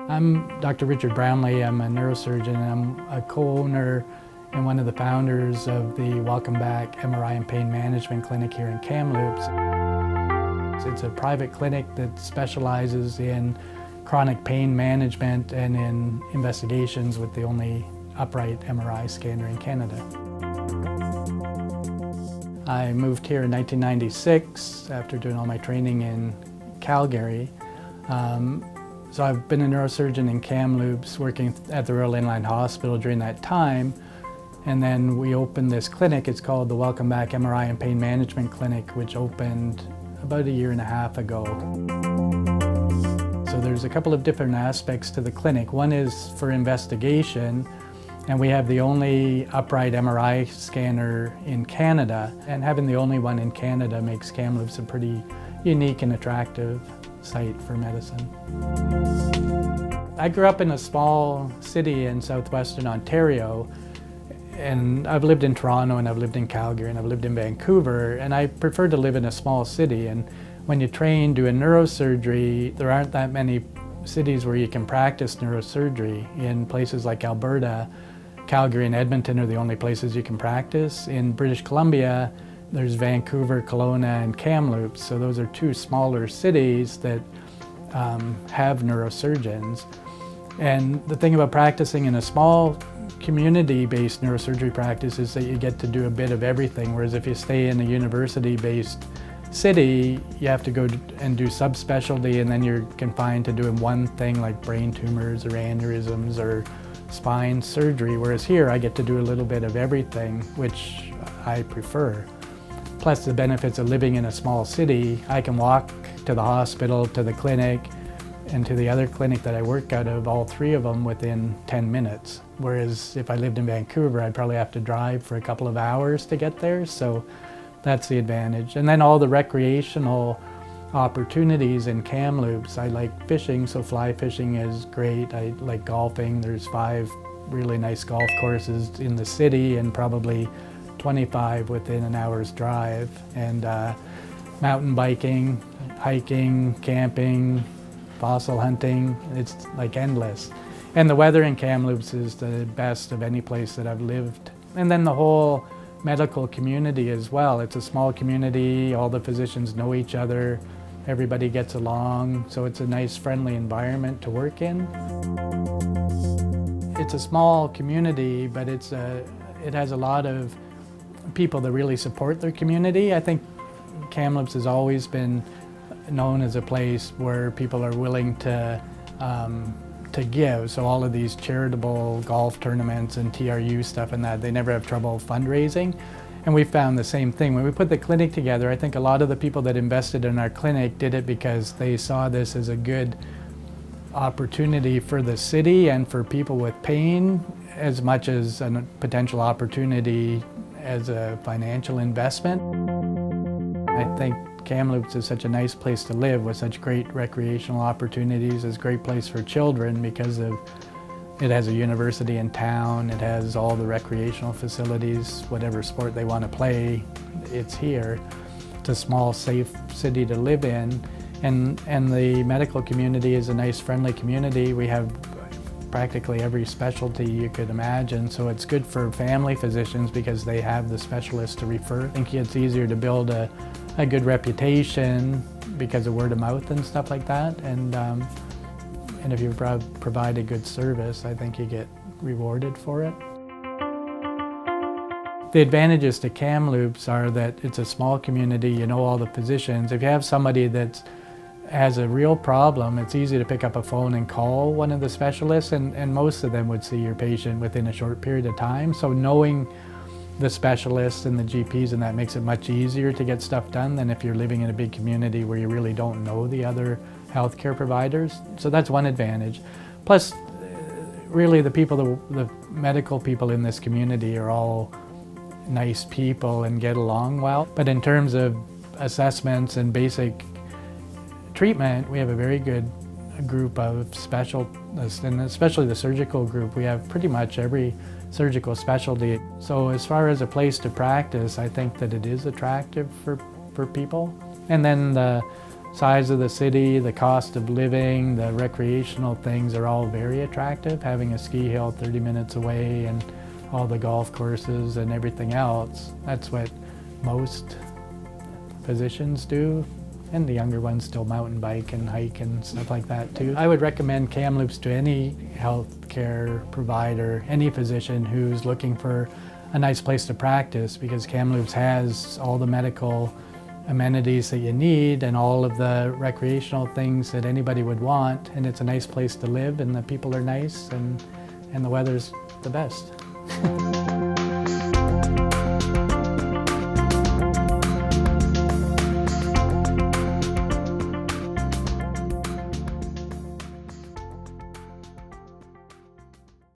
I'm Dr. Richard Brownlee. I'm a neurosurgeon and I'm a co-owner and one of the founders of the Welcome Back MRI and Pain Management Clinic here in Kamloops. It's a private clinic that specializes in chronic pain management and in investigations with the only upright MRI scanner in Canada. I moved here in 1996 after doing all my training in Calgary. So I've been a neurosurgeon in Kamloops, working at the Royal Inland Hospital during that time. And then we opened this clinic. It's called the Welcome Back MRI and Pain Management Clinic, which opened about 1.5 years ago. So there's a couple of different aspects to the clinic. One is for investigation, and we have the only upright MRI scanner in Canada. And having the only one in Canada makes Kamloops a pretty unique and attractive site for medicine. I grew up in a small city in southwestern Ontario, and I've lived in Toronto and I've lived in Calgary and I've lived in Vancouver, and I prefer to live in a small city. And when you train doing neurosurgery, there aren't that many cities where you can practice neurosurgery. In places like Alberta, Calgary and Edmonton are the only places you can practice. In British Columbia, there's Vancouver, Kelowna, and Kamloops. So those are two smaller cities that have neurosurgeons. And the thing about practicing in a small community-based neurosurgery practice is that you get to do a bit of everything, whereas if you stay in a university-based city, you have to go and do subspecialty, and then you're confined to doing one thing like brain tumors or aneurysms or spine surgery, whereas here I get to do a little bit of everything, which I prefer. Plus the benefits of living in a small city, I can walk to the hospital, to the clinic, and to the other clinic that I work out of, all three of them within 10 minutes. Whereas if I lived in Vancouver, I'd probably have to drive for a couple of hours to get there, so that's the advantage. And then all the recreational opportunities in Kamloops. I like fishing, so fly fishing is great. I like golfing. There's 5 really nice golf courses in the city and probably 25 within an hour's drive. And mountain biking, hiking, camping, fossil hunting, it's like endless. And the weather in Kamloops is the best of any place that I've lived. And then the whole medical community as well. It's a small community, all the physicians know each other, everybody gets along, so it's a nice friendly environment to work in. It's a small community, but it has a lot of people that really support their community. I think Kamloops has always been known as a place where people are willing to give. So all of these charitable golf tournaments and TRU stuff and that, they never have trouble fundraising. And we found the same thing. When we put the clinic together, I think a lot of the people that invested in our clinic did it because they saw this as a good opportunity for the city and for people with pain, as much as a potential opportunity as a financial investment. I think Kamloops is such a nice place to live with such great recreational opportunities. It's a great place for children because it has a university in town, it has all the recreational facilities, whatever sport they want to play, it's here. It's a small, safe city to live in, and the medical community is a nice, friendly community. We have practically every specialty you could imagine, so it's good for family physicians because they have the specialists to refer. I think it's easier to build a good reputation because of word of mouth and stuff like that, and if you provide a good service, I think you get rewarded for it. The advantages to Kamloops are that it's a small community, you know all the physicians. If you have somebody that has a real problem, it's easy to pick up a phone and call one of the specialists, and most of them would see your patient within a short period of time. So knowing the specialists and the GPs and that makes it much easier to get stuff done than if you're living in a big community where you really don't know the other healthcare providers. So that's one advantage. Plus, really the medical people in this community are all nice people and get along well. But in terms of assessments and basic treatment, we have a very good group of specialists, and especially the surgical group. We have pretty much every surgical specialty. So as far as a place to practice, I think that it is attractive for people. And then the size of the city, the cost of living, the recreational things are all very attractive. Having a ski hill 30 minutes away and all the golf courses and everything else, that's what most physicians do. And the younger ones still mountain bike and hike and stuff like that too. I would recommend Kamloops to any healthcare provider, any physician who's looking for a nice place to practice, because Kamloops has all the medical amenities that you need and all of the recreational things that anybody would want, and it's a nice place to live, and the people are nice, and the weather's the best.